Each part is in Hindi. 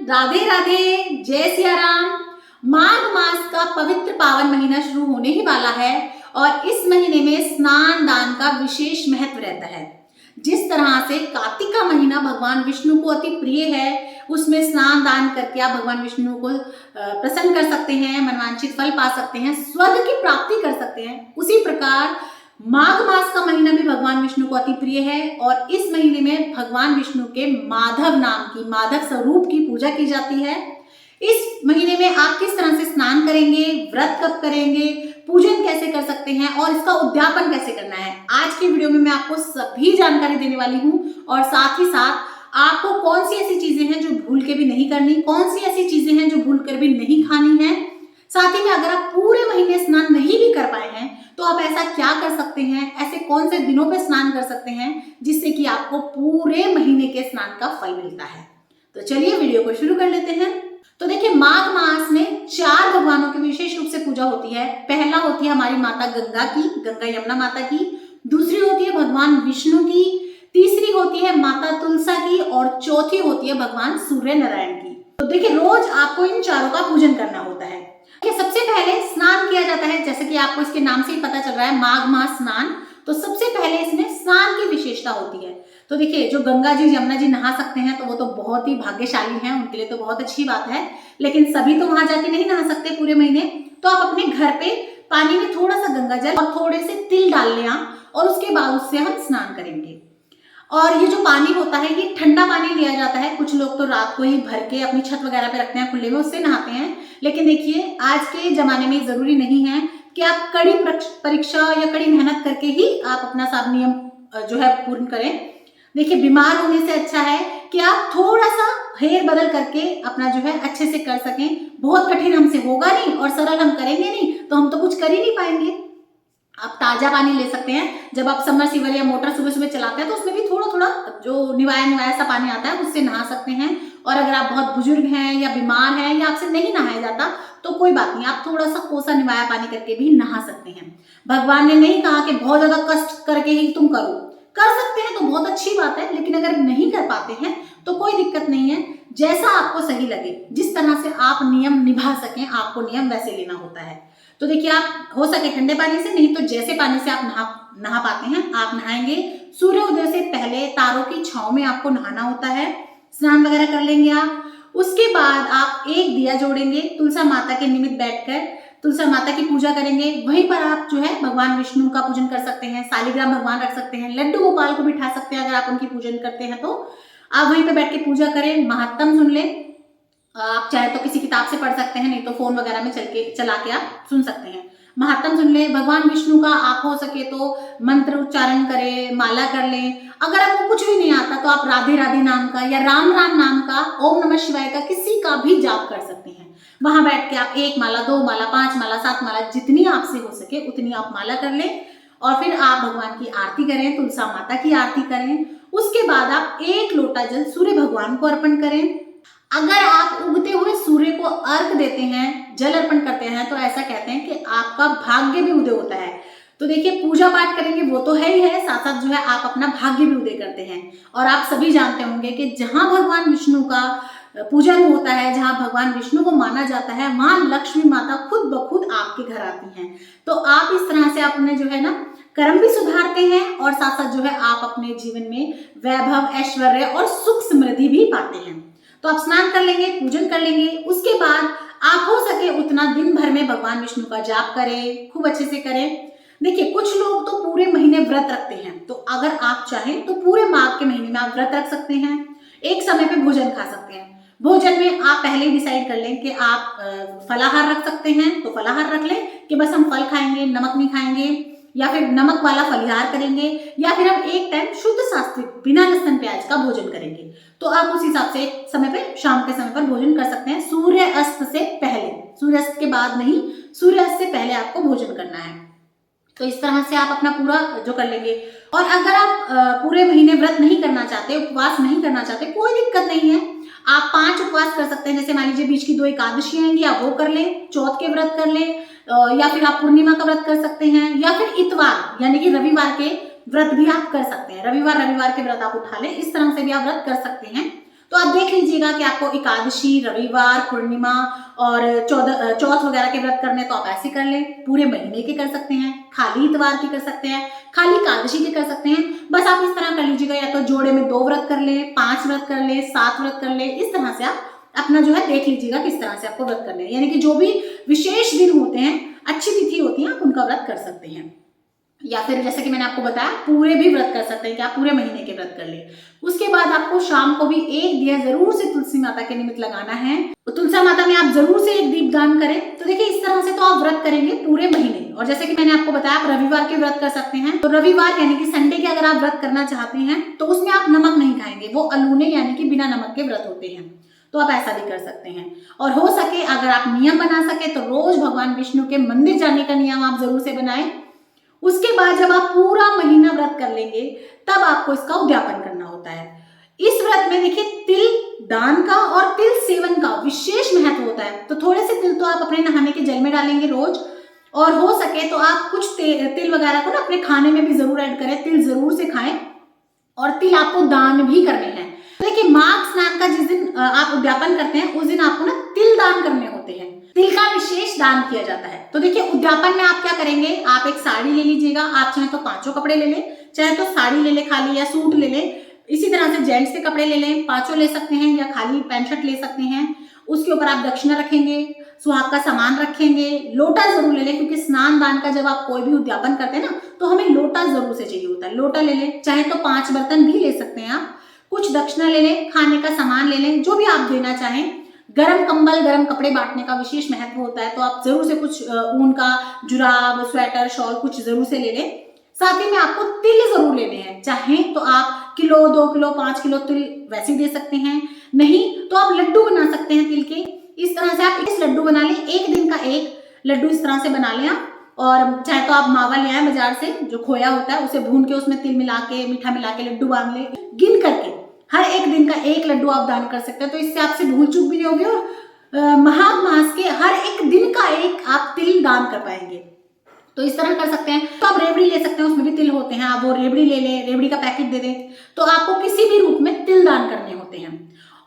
राधे राधे, जय सिया राम। माघ मास का पवित्र पावन महीना शुरू होने ही वाला है और इस महीने में स्नान दान का विशेष महत्व रहता है। जिस तरह से कार्तिक का महीना भगवान विष्णु को अति प्रिय है, उसमें स्नान दान करके आप भगवान विष्णु को प्रसन्न कर सकते हैं, मनवांछित फल पा सकते हैं, स्वर्ग की प्राप्ति कर सकते हैं। उसी प्रकार माघ मास का महीना भी भगवान विष्णु को अति प्रिय है और इस महीने में भगवान विष्णु के माधव नाम की, माधव स्वरूप की पूजा की जाती है। इस महीने में आप किस तरह से स्नान करेंगे, व्रत कब करेंगे, पूजन कैसे कर सकते हैं और इसका उद्यापन कैसे करना है, आज की वीडियो में मैं आपको सभी जानकारी देने वाली हूँ। और साथ ही साथ आपको कौन सी ऐसी चीजें हैं जो भूल के भी नहीं करनी, कौन सी ऐसी चीजें हैं जो भूल कर भी नहीं खानी है। साथ ही में अगर आप पूरे महीने स्नान नहीं भी कर पाए हैं तो आप ऐसा क्या कर सकते हैं, ऐसे कौन से दिनों पे स्नान कर सकते हैं जिससे कि आपको पूरे महीने के स्नान का फल मिलता है। तो चलिए वीडियो को शुरू कर लेते हैं। तो देखिए, माघ मास में 4 भगवानों की विशेष रूप से पूजा होती है। पहला होती है हमारी माता गंगा की, गंगा यमुना माता की। दूसरी होती है भगवान विष्णु की। तीसरी होती है माता तुलसा की और चौथी होती है भगवान सूर्य नारायण की। तो देखिए, रोज आपको इन चारों का पूजन करना होता है। सबसे पहले स्नान किया जाता है, जैसे कि आपको इसके नाम से ही पता चल रहा है, माघ मास स्नान। तो सबसे पहले इसमें स्नान की विशेषता होती है। तो देखिए, जो गंगा जी यमुना जी नहा सकते हैं तो वो तो बहुत ही भाग्यशाली हैं, उनके लिए तो बहुत अच्छी बात है। लेकिन सभी तो वहां जाके नहीं नहा सकते पूरे महीने, तो आप अपने घर पे पानी में थोड़ा सा गंगा जल और थोड़े से तिल डाल लें आप, और उसके बाद उससे हम स्नान करेंगे। और ये जो पानी होता है ये ठंडा पानी लिया जाता है। कुछ लोग तो रात को ही भर के अपनी छत वगैरह पे रखते हैं खुले में, उससे नहाते हैं। लेकिन देखिए, आज के जमाने में जरूरी नहीं है कि आप कड़ी परीक्षा या कड़ी मेहनत करके ही आप अपना सब नियम जो है पूर्ण करें। देखिए, बीमार होने से अच्छा है कि आप थोड़ा सा हेर बदल करके अपना जो है अच्छे से कर सकें। बहुत कठिन हमसे होगा नहीं और सरल हम करेंगे नहीं तो हम तो कुछ कर ही नहीं पाएंगे। आप ताजा पानी ले सकते हैं। जब आप सबमर्सिबल या मोटर सुबह सुबह चलाते हैं तो उसमें भी थोड़ा थोड़ा जो निवाया सा पानी आता है उससे नहा सकते हैं। और अगर आप बहुत बुजुर्ग हैं या बीमार हैं या आपसे नहीं नहाया जाता तो कोई बात नहीं, आप थोड़ा सा कोसा निवाया पानी करके भी नहा सकते हैं। भगवान ने नहीं कहा कि बहुत ज्यादा कष्ट करके ही तुम करो, कर सकते हैं तो बहुत अच्छी बात है। लेकिन अगर नहीं कर पाते हैं तो कोई दिक्कत नहीं है, जैसा आपको सही लगे, जिस तरह से आप नियम निभा सकें, आपको नियम वैसे लेना होता है। तो देखिए, आप हो सके ठंडे पानी से, नहीं तो जैसे पानी से आप नहा पाते हैं आप नहाएंगे। सूर्य उदय से पहले तारों की छांव में आपको नहाना होता है। स्नान वगैरह कर लेंगे आप। उसके बाद आप एक दिया जोड़ेंगे, तुलसा माता के निमित्त बैठकर तुलसा माता की पूजा करेंगे। वहीं पर आप जो है भगवान विष्णु का पूजन कर सकते हैं, शालिग्राम भगवान रख सकते हैं, लड्डू गोपाल को बिठा सकते हैं। अगर आप उनकी पूजन करते हैं तो आप वहीं पर बैठ के पूजा करें, महात्म सुन लें। आप चाहे तो किसी किताब से पढ़ सकते हैं, नहीं तो फोन वगैरह में चला के आप सुन सकते हैं। महात्म सुन ले। भगवान विष्णु का आप हो सके तो मंत्र उच्चारण करें, माला कर लें। अगर आपको कुछ भी नहीं आता तो आप राधे राधे नाम का या राम राम नाम का, ओम नमः शिवाय का किसी का भी जाप कर सकते हैं। वहां बैठ के आप 1 माला, 2 माला, 5 माला, 7 माला, जितनी आपसे हो सके उतनी आप माला कर लें। और फिर आप भगवान की आरती करें, तुलसा माता की आरती करें। उसके बाद आप 1 लोटा जल सूर्य भगवान को अर्पण करें। अगर आप उगते हुए सूर्य को अर्घ देते हैं, जल अर्पण करते हैं, तो ऐसा कहते हैं कि आपका भाग्य भी उदय होता है। तो देखिए, पूजा पाठ करेंगे वो तो है ही है, साथ साथ जो है आप अपना भाग्य भी उदय करते हैं। और आप सभी जानते होंगे कि जहां भगवान विष्णु का पूजन होता है, जहां भगवान विष्णु को माना जाता है, वहां लक्ष्मी माता खुद ब खुद आपके घर आती हैं। तो आप इस तरह से अपने जो है ना कर्म भी सुधारते हैं और साथ साथ जो है आप अपने जीवन में वैभव, ऐश्वर्य और सुख समृद्धि भी पाते हैं। तो आप स्नान कर लेंगे, पूजन कर लेंगे। उसके बाद आप हो सके उतना दिन भर में भगवान विष्णु का जाप करें, खूब अच्छे से करें। देखिए, कुछ लोग तो पूरे महीने व्रत रखते हैं, तो अगर आप चाहें तो पूरे माघ के महीने में आप व्रत रख सकते हैं। एक समय पे भोजन खा सकते हैं। भोजन में आप पहले ही डिसाइड कर लें कि आप फलाहार रख सकते हैं तो फलाहार रख लें कि बस हम फल खाएंगे, नमक नहीं खाएंगे, या फिर नमक वाला फलिहार करेंगे, या फिर हम एक टाइम शुद्ध सात्विक बिना लहसुन प्याज का भोजन करेंगे। तो आप उस हिसाब से समय पे, शाम के समय पर भोजन कर सकते हैं, सूर्य अस्त से पहले। सूर्य अस्त के बाद नहीं, सूर्य अस्त से पहले आपको भोजन करना है। तो इस तरह से आप अपना पूरा जो कर लेंगे। और अगर आप पूरे महीने व्रत नहीं करना चाहते, उपवास नहीं करना चाहते, कोई दिक्कत नहीं है। आप 5 उपवास कर सकते हैं। जैसे मान लीजिए बीच की 2 एकादशी आएंगी, आप वो कर लें, चौथ के व्रत कर लें, या फिर आप पूर्णिमा का व्रत कर सकते हैं, या फिर इतवार यानी कि रविवार के व्रत भी आप कर सकते हैं। रविवार के व्रत आप उठा लें, इस तरह से भी आप व्रत कर सकते हैं। तो आप देख लीजिए लीजिएगा कि आपको एकादशी, रविवार, पूर्णिमा और चौथ वगैरह के व्रत करने तो आप ऐसे कर लें। पूरे महीने के कर सकते हैं, खाली इतवार की कर सकते हैं, खाली एकादशी के कर सकते हैं। बस आप इस तरह कर लीजिएगा, या तो जोड़े में 2 व्रत कर ले, 5 व्रत कर ले, 7 व्रत कर ले। इस तरह से आप अपना जो है देख लीजिएगा किस तरह से आपको व्रत करने हैं। यानी कि जो भी विशेष दिन होते हैं, अच्छी तिथि होती है, आप उनका व्रत कर सकते हैं। या फिर जैसे कि मैंने आपको बताया पूरे भी व्रत कर सकते हैं कि आप पूरे महीने के व्रत कर ले। उसके बाद आपको शाम को भी एक दिया जरूर से तुलसी माता के निमित्त लगाना है। तो तुलसी माता में आप जरूर से एक दीप दान करें। तो देखिए इस तरह से तो आप व्रत करेंगे पूरे महीने। और जैसे कि मैंने आपको बताया आप रविवार के व्रत कर सकते हैं। तो रविवार यानी कि संडे के अगर आप व्रत करना चाहते हैं तो उसमें आप नमक नहीं खाएंगे, वो अलूने यानी कि बिना नमक के व्रत होते हैं। तो आप ऐसा भी कर सकते हैं। और हो सके अगर आप नियम बना सके तो रोज भगवान विष्णु के मंदिर जाने का नियम आप जरूर से बनाएं। उसके बाद जब आप पूरा महीना व्रत कर लेंगे तब आपको इसका उद्यापन करना होता है। इस व्रत में देखिए तिल दान का और तिल सेवन का विशेष महत्व होता है। तो थोड़े से तिल तो आप अपने नहाने के जल में डालेंगे रोज, और हो सके तो आप कुछ तिल वगैरह को ना अपने खाने में भी जरूर ऐड करें। तिल जरूर से खाएं और तिल आपको दान भी करने हैं। देखिए माघ स्नान का जिस दिन आप उद्यापन करते हैं उस दिन आपको ना तिल दान करने होते हैं। तिल का विशेष दान किया जाता है। तो देखिए उद्यापन में आप क्या करेंगे, आप एक साड़ी ले लीजिएगा। आप चाहे तो 5 कपड़े ले लें, चाहे तो साड़ी ले लें खाली, या सूट ले लें। इसी तरह से जेंट्स के कपड़े ले लें, 5 ले सकते हैं, या खाली पैंट शर्ट ले सकते हैं। उसके ऊपर आप दक्षिणा रखेंगे, सुहाग का सामान रखेंगे, लोटा जरूर ले लें, क्योंकि स्नान दान का जब आप कोई भी उद्यापन करते हैं ना तो हमें लोटा जरूर से चाहिए होता है। लोटा ले लें, चाहे तो 5 बर्तन भी ले सकते हैं आप। कुछ दक्षिणा ले लें, खाने का सामान ले लें, जो भी आप देना चाहें। गरम कंबल, गरम कपड़े बांटने का विशेष महत्व होता है, तो आप जरूर से कुछ ऊन का जुराब, स्वेटर, शॉल कुछ जरूर से ले लें। साथ ही में आपको तिल जरूर लेने हैं। चाहे तो आप किलो, 2 किलो, 5 किलो तिल वैसे दे सकते हैं, नहीं तो आप लड्डू बना सकते हैं तिल के। इस तरह से आप इस लड्डू बना लें, एक दिन का एक लड्डू इस तरह से बना लें आप। और चाहे तो आप मावा ले आए बाजार से, जो खोया होता है उसे भून के उसमें तिल मिला के, मीठा मिला के लड्डू बांध लें। गिन करके हर एक दिन का एक लड्डू आप दान कर सकते हैं। तो इससे आपसे भूल चूक भी नहीं होगी, और माघ मास के हर एक दिन का एक आप तिल दान कर पाएंगे। तो इस तरह कर सकते हैं। तो आप रेवड़ी ले सकते हैं, उसमें भी तिल होते हैं, आप वो रेवड़ी ले लें, रेवड़ी का पैकेट दे दें। तो आपको किसी भी रूप में तिल दान करने होते हैं।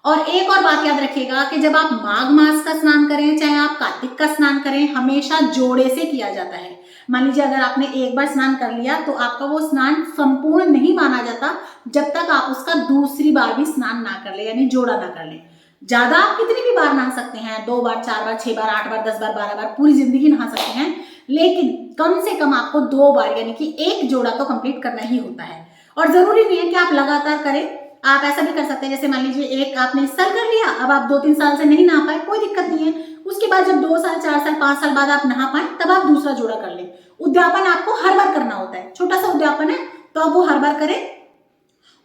और एक और बात याद रखिएगा कि जब आप माघ मास का स्नान करें, चाहे आप कार्तिक का स्नान करें, हमेशा जोड़े से किया जाता है। मान लीजिए अगर आपने एक बार स्नान कर लिया तो आपका वो स्नान संपूर्ण नहीं माना जाता जब तक आप उसका दूसरी बार भी स्नान ना कर ले, यानी जोड़ा ना कर ले। ज्यादा आप कितनी भी बार नहा सकते हैं, 2 बार, 4 बार, 6 बार, 8 बार, 10 बार, 12 बार, पूरी जिंदगी नहा सकते हैं। लेकिन कम से कम आपको 2 बार यानी कि एक जोड़ा तो कंप्लीट करना ही होता है। और जरूरी नहीं है कि आप लगातार करें, आप ऐसा भी कर सकते हैं। जैसे मान लीजिए एक आपने इस साल कर लिया, अब आप 2-3 साल से नहीं नहा पाए, कोई दिक्कत नहीं है। उसके बाद जब 2 साल, 4 साल, 5 साल बाद आप नहा पाए तब आप दूसरा जोड़ा कर लें। उद्यापन आपको हर बार करना होता है, छोटा सा उद्यापन है तो आप वो हर बार करें।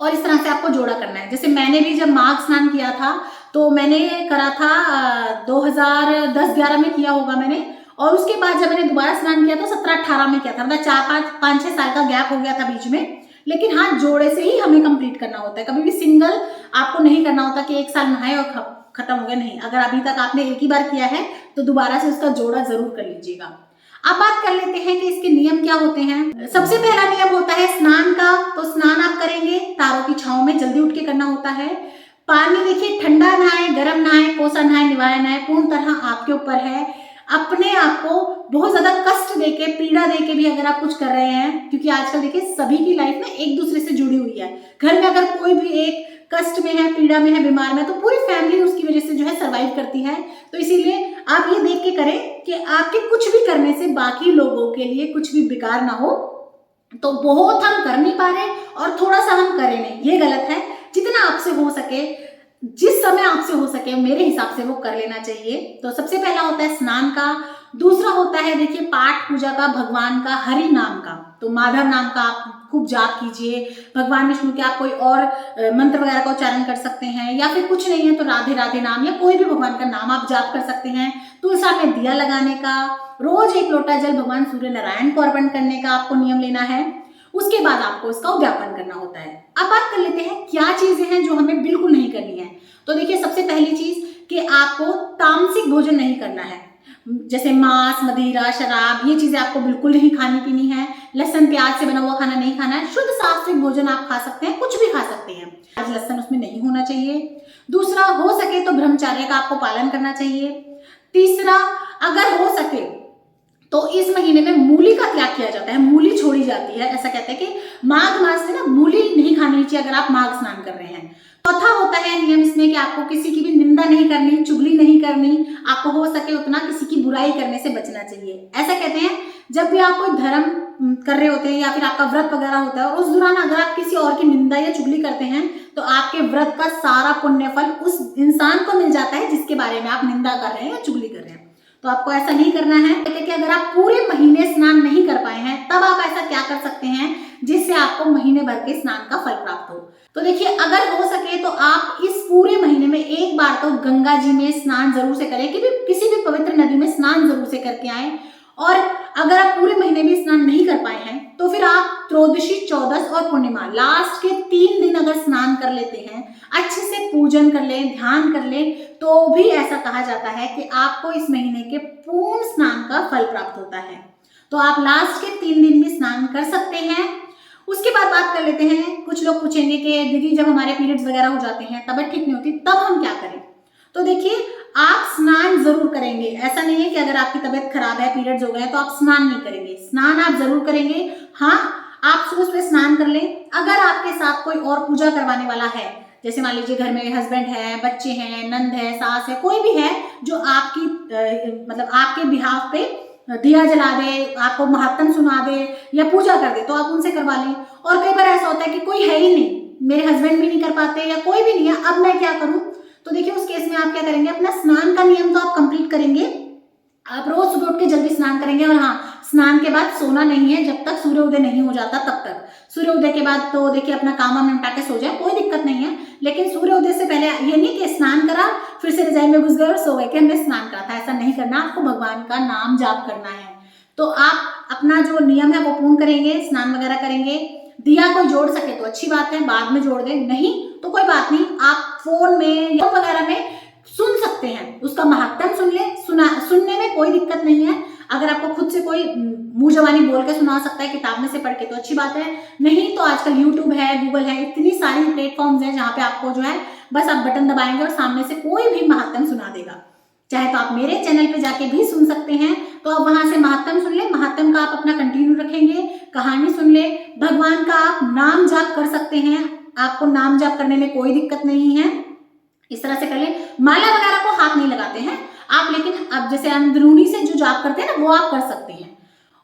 और इस तरह से आपको जोड़ा करना है। जैसे मैंने भी जब माघ स्नान किया था तो मैंने करा था 2010-11 में किया होगा मैंने। और उसके बाद जब मैंने दोबारा स्नान किया तो 17-18 में किया था, मतलब 4-5-6 साल का गैप हो गया था बीच में। लेकिन हाँ, जोड़े से ही हमें कंप्लीट करना होता है। कभी भी सिंगल आपको नहीं करना होता कि 1 साल नहाए और खत्म हो गया, नहीं। अगर अभी तक आपने एक ही बार किया है तो दोबारा से उसका जोड़ा जरूर कर लीजिएगा। अब बात कर लेते हैं कि इसके नियम क्या होते हैं। सबसे पहला नियम होता है स्नान का। तो स्नान आप करेंगे तारों की छांव में, जल्दी उठ के करना होता है। पानी देखिए ठंडा नहाए, गर्म नहाए, कोसा नहाए, निवाया नहाए, पूर्ण तरह आपके ऊपर है। अपने आप को बहुत ज्यादा कष्ट देके, पीड़ा देके भी अगर आप कुछ कर रहे हैं, क्योंकि आजकल देखिए सभी की लाइफ में एक दूसरे से जुड़ी हुई है। घर में अगर कोई भी एक कष्ट में है, पीड़ा में है, बीमार में है, तो पूरी फैमिली उसकी वजह से जो है सर्वाइव करती है। तो इसीलिए आप ये देख के करें कि आपके कुछ भी करने से बाकी लोगों के लिए कुछ भी बेकार ना हो। तो बहुत हम कर नहीं पा रहे और थोड़ा सा हम करें नहीं, ये गलत है। जितना आपसे हो सके, जिस समय आपसे हो सके, मेरे हिसाब से वो कर लेना चाहिए। तो सबसे पहला होता है स्नान का। दूसरा होता है देखिए पाठ पूजा का, भगवान का हरि नाम का। तो माधव नाम का आप खूब जाप कीजिए। भगवान विष्णु के आप कोई और मंत्र वगैरह का उच्चारण कर सकते हैं, या फिर कुछ नहीं है तो राधे राधे नाम या कोई भी भगवान का नाम आप जाप कर सकते हैं। तुलसी में दिया लगाने का, रोज 1 लोटा जल भगवान सूर्य नारायण को अर्पण करने का आपको नियम लेना है। उसके बाद आपको इसका उद्यापन करना होता है। अब बात कर लेते हैं क्या चीजें हैं जो हमें बिल्कुल नहीं करनी है। तो देखिए सबसे पहली चीज कि आपको तामसिक भोजन नहीं करना है। जैसे मांस, मदिरा, शराब, ये चीजें आपको बिल्कुल नहीं खानी पीनी है। लहसुन प्याज से बना हुआ खाना नहीं खाना है। शुद्ध सात्विक भोजन आप खा सकते हैं, कुछ भी खा सकते हैं। आज लहसुन उसमें नहीं होना चाहिए। दूसरा, हो सके तो ब्रह्मचर्य का आपको पालन करना चाहिए। तीसरा, अगर हो सके तो इस महीने में मूली का त्याग किया जाता है, मूली छोड़ी जाती है। ऐसा कहते हैं कि माघ मास में ना मूली नहीं खानी चाहिए अगर आप माघ स्नान कर रहे हैं। चौथा होता है नियम इसमें कि आपको किसी की भी निंदा नहीं करनी, चुगली नहीं करनी, आपको हो सके उतना किसी की बुराई करने से बचना चाहिए। ऐसा कहते हैं जब भी आप कोई धर्म कर रहे होते हैं या फिर आपका व्रत वगैरह होता है और उस दौरान अगर आप किसी और की निंदा या चुगली करते हैं तो आपके व्रत का सारा पुण्य फल उस इंसान को मिल जाता है जिसके बारे में आप निंदा कर रहे हैं या चुगली कर रहे हैं। तो आपको ऐसा नहीं करना है। कि अगर आप पूरे महीने स्नान नहीं कर पाए हैं तब आप ऐसा क्या कर सकते हैं जिससे आपको महीने भर के स्नान का फल प्राप्त हो। तो देखिए, अगर हो सके तो आप इस पूरे महीने में एक बार तो गंगा जी में स्नान जरूर से करें, कि किसी भी पवित्र नदी में स्नान जरूर से करके आए। और अगर आप पूरे महीने में स्नान नहीं कर पाए हैं तो फिर आप त्रयोदशी, चौदस और पूर्णिमा लास्ट के 3 दिन अगर स्नान कर लेते हैं, अच्छे से पूजन कर लें, ध्यान कर लें, तो भी ऐसा कहा जाता है कि आपको इस महीने के पूर्ण स्नान का फल प्राप्त होता है। तो आप लास्ट के 3 दिन भी स्नान कर सकते हैं। उसके बाद बात कर लेते हैं, कुछ लोग पूछेंगे कि दीदी जब हमारे पीरियड्स वगैरह हो जाते हैं, तबीयत ठीक नहीं होती, तब हम क्या करें। तो देखिए, आप स्नान जरूर करेंगे। ऐसा नहीं है कि अगर आपकी तबीयत खराब है, पीरियड्स हो गए तो आप स्नान नहीं करेंगे, स्नान आप जरूर करेंगे। हाँ, आप सुबह सुबह स्नान कर लें। अगर आपके साथ कोई और पूजा करवाने वाला है, जैसे मान लीजिए घर में हस्बैंड है, बच्चे हैं, नंद है, सास है, कोई भी है जो आपकी मतलब आपके बिहाफ पे दिया जला दे, आपको महात्म सुना दे या पूजा कर दे, तो आप उनसे करवा लें। और कई बार ऐसा होता है कि कोई है ही नहीं, मेरे हस्बैंड भी नहीं कर पाते या कोई भी नहीं है, अब मैं क्या करूं। तो देखिए, उस केस में आप क्या करेंगे, अपना स्नान का नियम तो आप कंप्लीट करेंगे। आप रोज सुबह उठ के जल्दी स्नान करेंगे। और हाँ, स्नान के बाद सोना नहीं है जब तक सूर्योदय नहीं हो जाता तब तक। सूर्योदय के बाद तो देखिए अपना काम वाम निपटा के सो जाए, कोई दिक्कत नहीं है। लेकिन सूर्योदय से पहले ये नहीं कि स्नान करा फिर से रजाई में घुस गए और सो गए कि हमने स्नान करा था, ऐसा नहीं करना। आपको भगवान का नाम जाप करना है। तो आप अपना जो नियम है वो पूर्ण करेंगे, स्नान वगैरह करेंगे। दिया कोई जोड़ सके तो अच्छी बात है, बाद में जोड़ दें, नहीं तो कोई बात नहीं, आप फोन में या वगैरह में सुन सकते हैं, उसका महात्म सुन ले। सुनने में कोई दिक्कत नहीं है। अगर आपको खुद से कोई मुंह जवानी बोल के सुना सकता है किताब में से पढ़ के तो अच्छी बात है, नहीं तो आजकल यूट्यूब है, गूगल है, इतनी सारी प्लेटफॉर्म्स हैं जहाँ पे आपको जो है बस आप बटन दबाएंगे और सामने से कोई भी महात्म सुना देगा। चाहे तो आप मेरे चैनल पे जाके भी सुन सकते हैं, तो आप वहां से महात्म सुन ले, महात्म का आप अपना कंटिन्यू रखेंगे, कहानी सुन ले, भगवान का आप नाम जाप कर सकते हैं। आपको नाम जाप करने में कोई दिक्कत नहीं है, इस तरह से कर ले। माला वगैरह को हाथ नहीं लगाते हैं आप, लेकिन अब जैसे अंदरूनी से जो जाप करते हैं ना वो आप कर सकते हैं।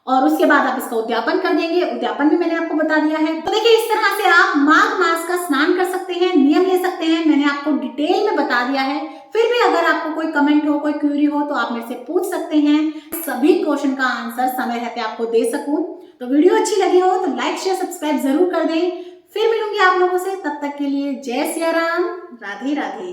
और उसके बाद आप इसका उद्यापन कर देंगे, उद्यापन भी मैंने आपको बता दिया है। तो देखिए, इस तरह से आप माघ मास का स्नान कर सकते हैं, नियम ले सकते हैं, मैंने आपको डिटेल में बता दिया है। फिर भी अगर आपको कोई कमेंट हो, कोई क्वेरी हो तो आप मेरे से पूछ सकते हैं, सभी क्वेश्चन का आंसर समय रहते आपको दे सकूं। तो वीडियो अच्छी लगी हो तो लाइक शेयर सब्सक्राइब जरूर कर दें। फिर मिलूंगी आप लोगों से, तब तक के लिए जय सिया राम, राधे राधे।